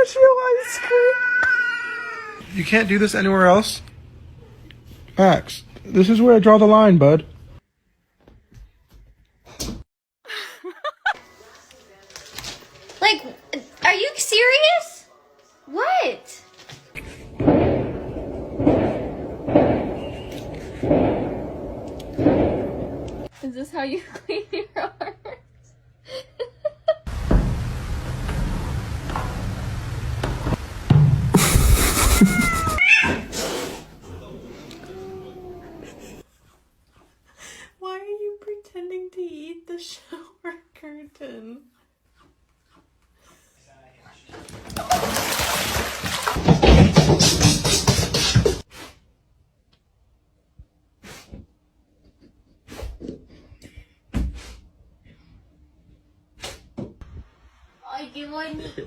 pistachio ice cream. You can't do this anywhere else? Max, this is where I draw the line, bud. Like, are you serious? What? Is this how you clean your arms? Why are you pretending to eat the shower curtain? Ay, qué bonito.